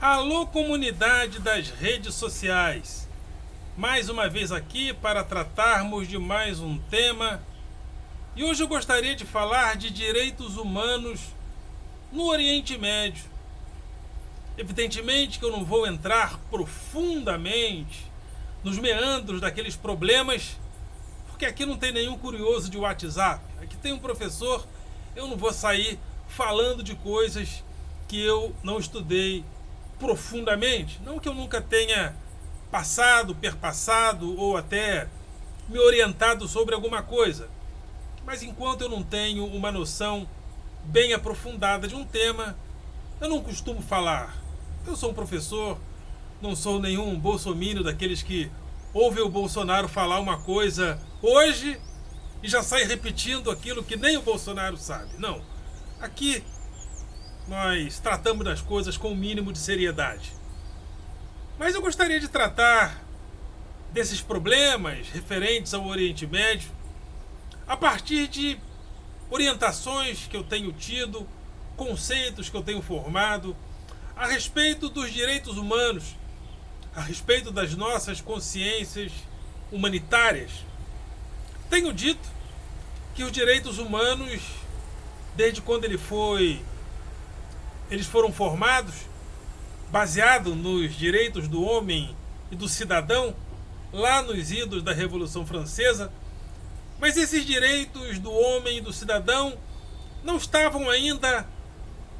Alô, comunidade das redes sociais! Mais uma vez aqui para tratarmos de mais um tema. E hoje eu gostaria de falar de direitos humanos no Oriente Médio. Evidentemente que eu não vou entrar profundamente nos meandros daqueles problemas, porque aqui não tem nenhum curioso de WhatsApp. Aqui tem um professor, eu não vou sair falando de coisas que eu não estudei profundamente. Não que eu nunca tenha passado, perpassado ou até me orientado sobre alguma coisa. Mas enquanto eu não tenho uma noção bem aprofundada de um tema, eu não costumo falar. Eu sou um professor, não sou nenhum bolsominion daqueles que ouve o Bolsonaro falar uma coisa hoje e já sai repetindo aquilo que nem o Bolsonaro sabe. Não. Aqui nós tratamos das coisas com o mínimo de seriedade. Mas eu gostaria de tratar desses problemas referentes ao Oriente Médio a partir de orientações que eu tenho tido, conceitos que eu tenho formado a respeito dos direitos humanos, a respeito das nossas consciências humanitárias. Tenho dito que os direitos humanos, desde quando eles foram formados, baseado nos direitos do homem e do cidadão, lá nos idos da Revolução Francesa, mas esses direitos do homem e do cidadão não estavam ainda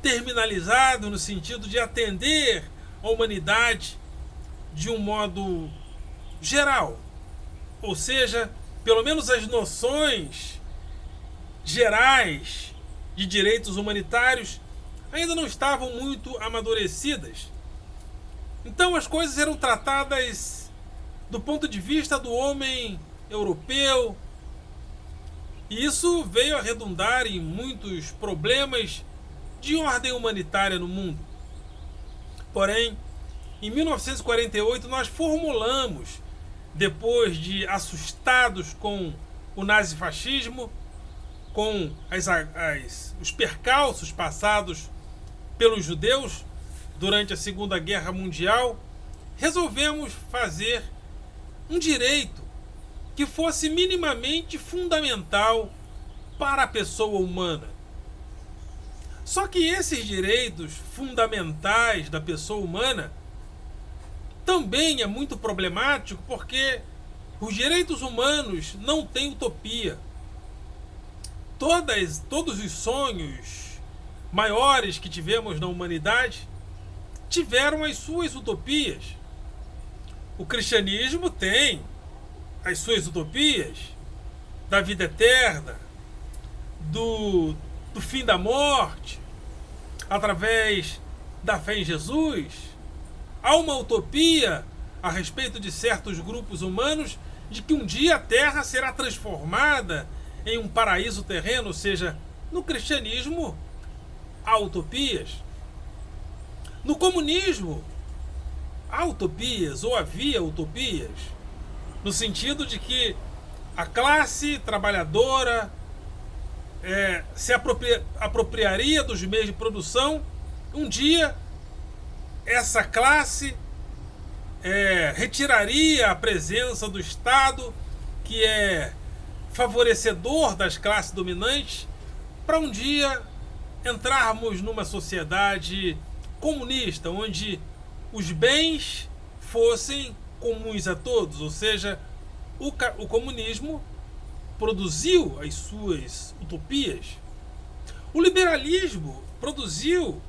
terminalizados no sentido de atender a humanidade de um modo geral. Ou seja, pelo menos as noções gerais de direitos humanitários ainda não estavam muito amadurecidas. Então as coisas eram tratadas do ponto de vista do homem europeu, e isso veio a redundar em muitos problemas de ordem humanitária no mundo. Porém, em 1948 nós formulamos, depois de assustados com o nazifascismo, com os percalços passados pelos judeus durante a Segunda Guerra Mundial, resolvemos fazer um direito que fosse minimamente fundamental para a pessoa humana. Só que esses direitos fundamentais da pessoa humana também é muito problemático, porque os direitos humanos não têm utopia. Todos os sonhos maiores que tivemos na humanidade tiveram as suas utopias. O cristianismo tem as suas utopias da vida eterna, do fim da morte, através da fé em Jesus. Há uma utopia a respeito de certos grupos humanos de que um dia a Terra será transformada em um paraíso terreno. Ou seja, no cristianismo há utopias. No comunismo há utopias, ou havia utopias, no sentido de que a classe trabalhadora se apropriaria dos meios de produção. Um dia essa classe retiraria a presença do Estado, que é favorecedor das classes dominantes, para um dia entrarmos numa sociedade comunista, onde os bens fossem comuns a todos. Ou seja, o comunismo produziu as suas utopias. O liberalismo produziu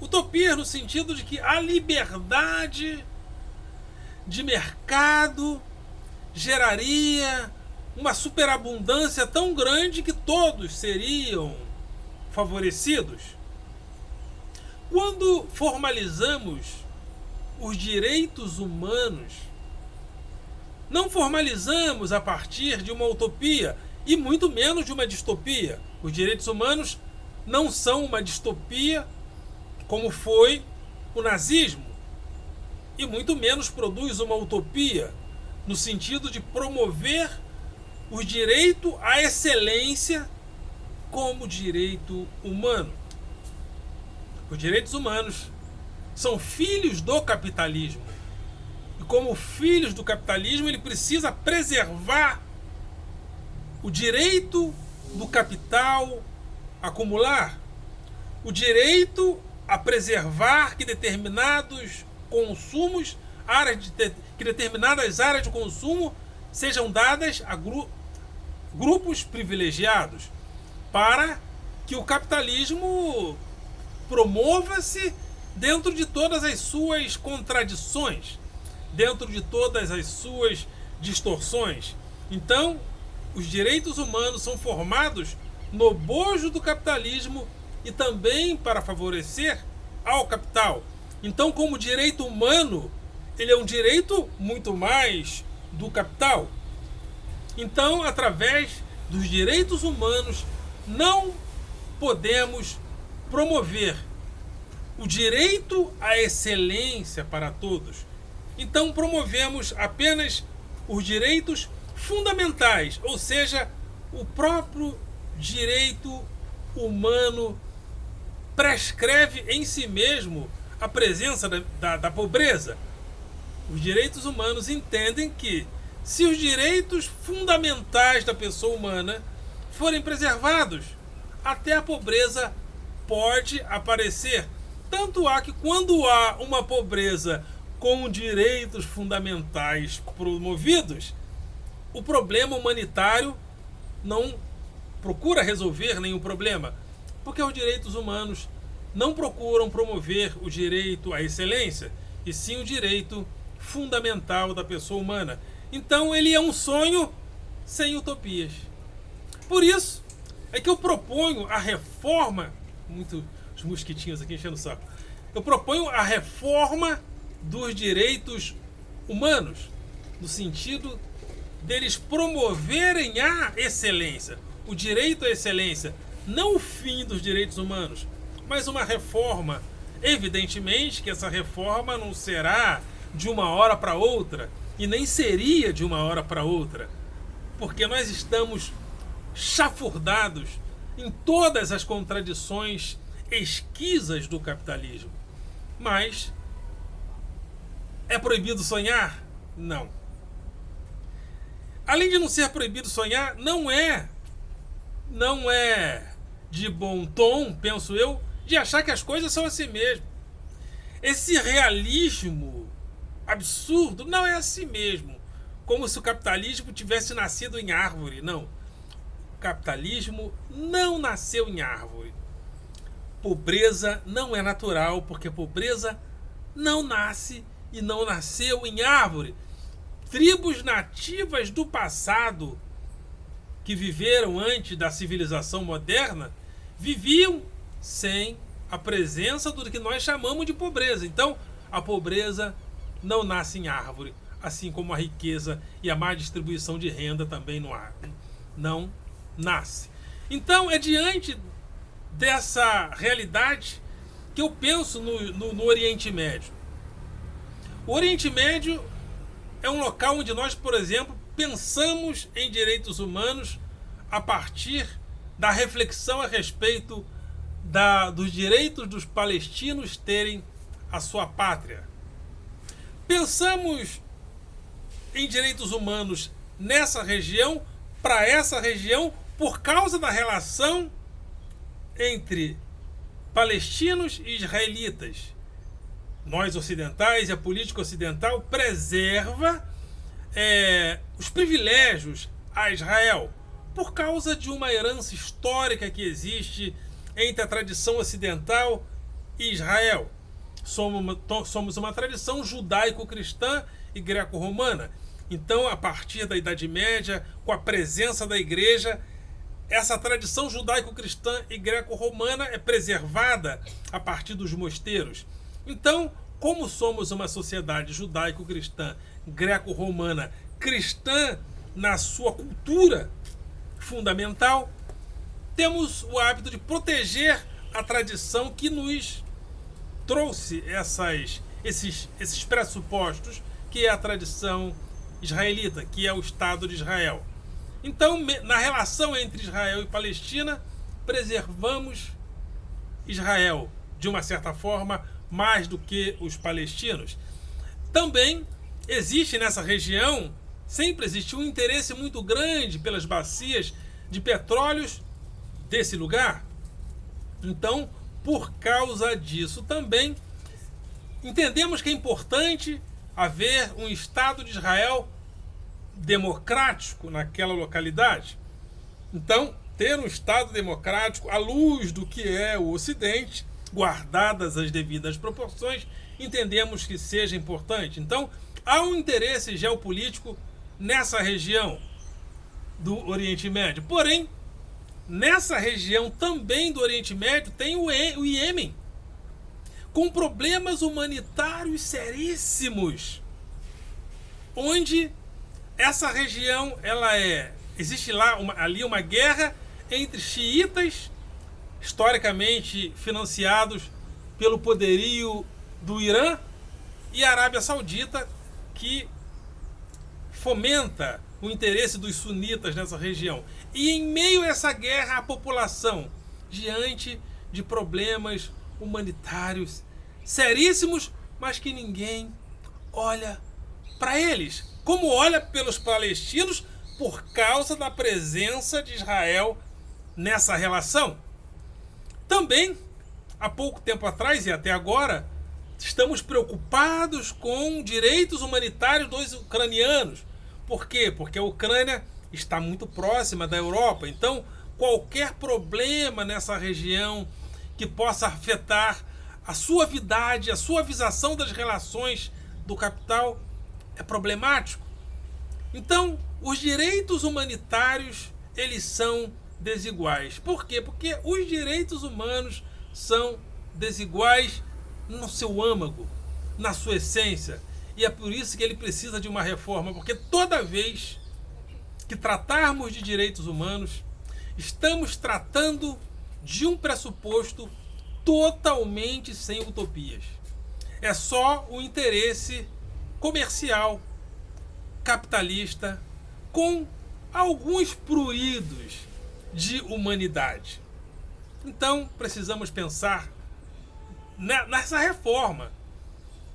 utopias no sentido de que a liberdade de mercado geraria uma superabundância tão grande que todos seriam favorecidos. Quando formalizamos os direitos humanos, não formalizamos a partir de uma utopia e muito menos de uma distopia. Os direitos humanos não são uma distopia como foi o nazismo, e muito menos produz uma utopia no sentido de promover o direito à excelência como direito humano. Os direitos humanos são filhos do capitalismo. E como filhos do capitalismo, ele precisa preservar o direito do capital acumular, o direito a preservar que determinados consumos, que determinadas áreas de consumo sejam dadas a grupos privilegiados, para que o capitalismo promova-se dentro de todas as suas contradições, dentro de todas as suas distorções. Então, os direitos humanos são formados no bojo do capitalismo e também para favorecer ao capital. Então, como direito humano, ele é um direito muito mais do capital. Então, através dos direitos humanos, não podemos promover o direito à excelência para todos. Então, promovemos apenas os direitos fundamentais, ou seja, o próprio direito humano prescreve em si mesmo a presença da pobreza. Os direitos humanos entendem que, se os direitos fundamentais da pessoa humana forem preservados, até a pobreza pode aparecer. Tanto há que, quando há uma pobreza com direitos fundamentais promovidos, o problema humanitário não procura resolver nenhum problema, porque os direitos humanos não procuram promover o direito à excelência, e sim o direito fundamental da pessoa humana. Então ele é um sonho sem utopias. Por isso é que eu proponho a reforma, muitos mosquitinhos aqui enchendo o saco, eu proponho a reforma dos direitos humanos, no sentido deles promoverem a excelência, o direito à excelência, não o fim dos direitos humanos, mas uma reforma. Evidentemente que essa reforma não será de uma hora para outra, e nem seria de uma hora para outra, porque nós estamos chafurdados em todas as contradições esquisas do capitalismo. Mas é proibido sonhar? Não. Além de não ser proibido sonhar, não é de bom tom, penso eu, de achar que as coisas são assim mesmo. Esse realismo absurdo não é assim mesmo, como se o capitalismo tivesse nascido em árvore. Não. O capitalismo não nasceu em árvore. Pobreza não é natural, porque pobreza não nasce e não nasceu em árvore. Tribos nativas do passado, que viveram antes da civilização moderna, viviam sem a presença do que nós chamamos de pobreza. Então, a pobreza não nasce em árvore, assim como a riqueza e a má distribuição de renda também não nasce. Então, é diante dessa realidade que eu penso no Oriente Médio. O Oriente Médio é um local onde nós, por exemplo, pensamos em direitos humanos a partir da reflexão a respeito dos direitos dos palestinos terem a sua pátria. Pensamos em direitos humanos nessa região, para essa região, por causa da relação entre palestinos e israelitas. Nós ocidentais e a política ocidental preserva os privilégios a Israel por causa de uma herança histórica que existe entre a tradição ocidental e Israel. Somos uma tradição judaico-cristã e greco-romana. Então, a partir da Idade Média, com a presença da igreja, essa tradição judaico-cristã e greco-romana é preservada a partir dos mosteiros. Então, como somos uma sociedade judaico-cristã, greco-romana, cristã na sua cultura fundamental, temos o hábito de proteger a tradição que nos trouxe esses pressupostos, que é a tradição israelita, que é o Estado de Israel. Então, na relação entre Israel e Palestina, preservamos Israel, de uma certa forma, mais do que os palestinos. Também existe nessa região, sempre existiu um interesse muito grande pelas bacias de petróleos desse lugar. Então, por causa disso também, entendemos que é importante haver um Estado de Israel democrático naquela localidade. Então, ter um Estado democrático à luz do que é o Ocidente, guardadas as devidas proporções, entendemos que seja importante. Então, há um interesse geopolítico nessa região do Oriente Médio. Porém, nessa região também do Oriente Médio tem o Iêmen, com problemas humanitários seríssimos, onde essa região existe lá ali uma guerra entre xiitas, historicamente financiados pelo poderio do Irã, e a Arábia Saudita, que fomenta o interesse dos sunitas nessa região. E em meio a essa guerra, a população, diante de problemas humanitários seríssimos, mas que ninguém olha para eles, como olha pelos palestinos, por causa da presença de Israel nessa relação. Também, há pouco tempo atrás e até agora, estamos preocupados com direitos humanitários dos ucranianos. Por quê? Porque a Ucrânia está muito próxima da Europa. Então, qualquer problema nessa região que possa afetar a suavidade, a suavização das relações do capital é problemático. Então, os direitos humanitários, eles são desiguais. Por quê? Porque os direitos humanos são desiguais no seu âmago, na sua essência. E é por isso que ele precisa de uma reforma, porque toda vez que tratarmos de direitos humanos, estamos tratando de um pressuposto totalmente sem utopias. É só o interesse comercial, capitalista, com alguns pruídos de humanidade. Então, precisamos pensar nessa reforma.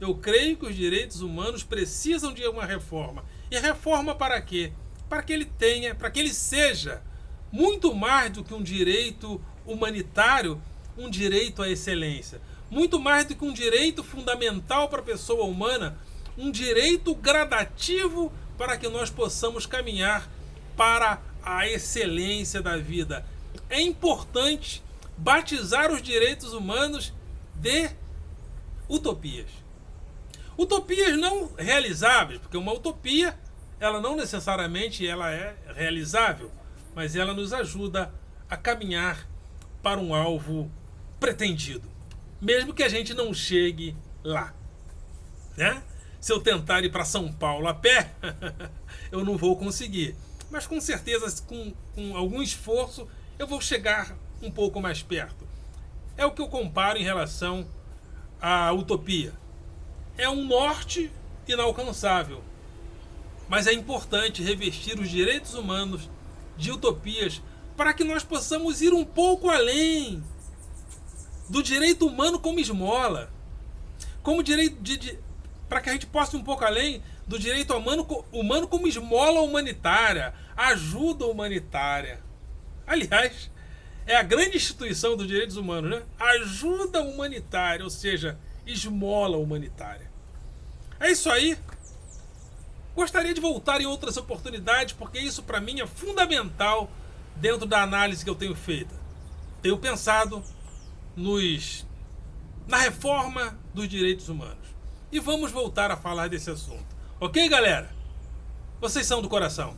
Eu creio que os direitos humanos precisam de uma reforma. E reforma para quê? Para que ele seja muito mais do que um direito humanitário, um direito à excelência. Muito mais do que um direito fundamental para a pessoa humana, um direito gradativo para que nós possamos caminhar para a excelência da vida. É importante batizar os direitos humanos de utopias. Utopias não realizáveis, porque uma utopia, ela não necessariamente ela é realizável, mas ela nos ajuda a caminhar para um alvo pretendido, mesmo que a gente não chegue lá, né? Se eu tentar ir para São Paulo a pé, eu não vou conseguir, mas com certeza com algum esforço eu vou chegar um pouco mais perto. É o que eu comparo em relação à utopia. É um norte inalcançável, mas é importante revestir os direitos humanos de utopias para que nós possamos ir um pouco além do direito humano como esmola, como direito para que a gente possa ir um pouco além do direito humano como esmola humanitária, ajuda humanitária. Aliás, é a grande instituição dos direitos humanos, né? Ajuda humanitária, ou seja, esmola humanitária. É isso aí. Gostaria de voltar em outras oportunidades, porque isso para mim é fundamental dentro da análise que eu tenho feita. Tenho pensado na reforma dos direitos humanos. E vamos voltar a falar desse assunto. Ok, galera? Vocês são do coração.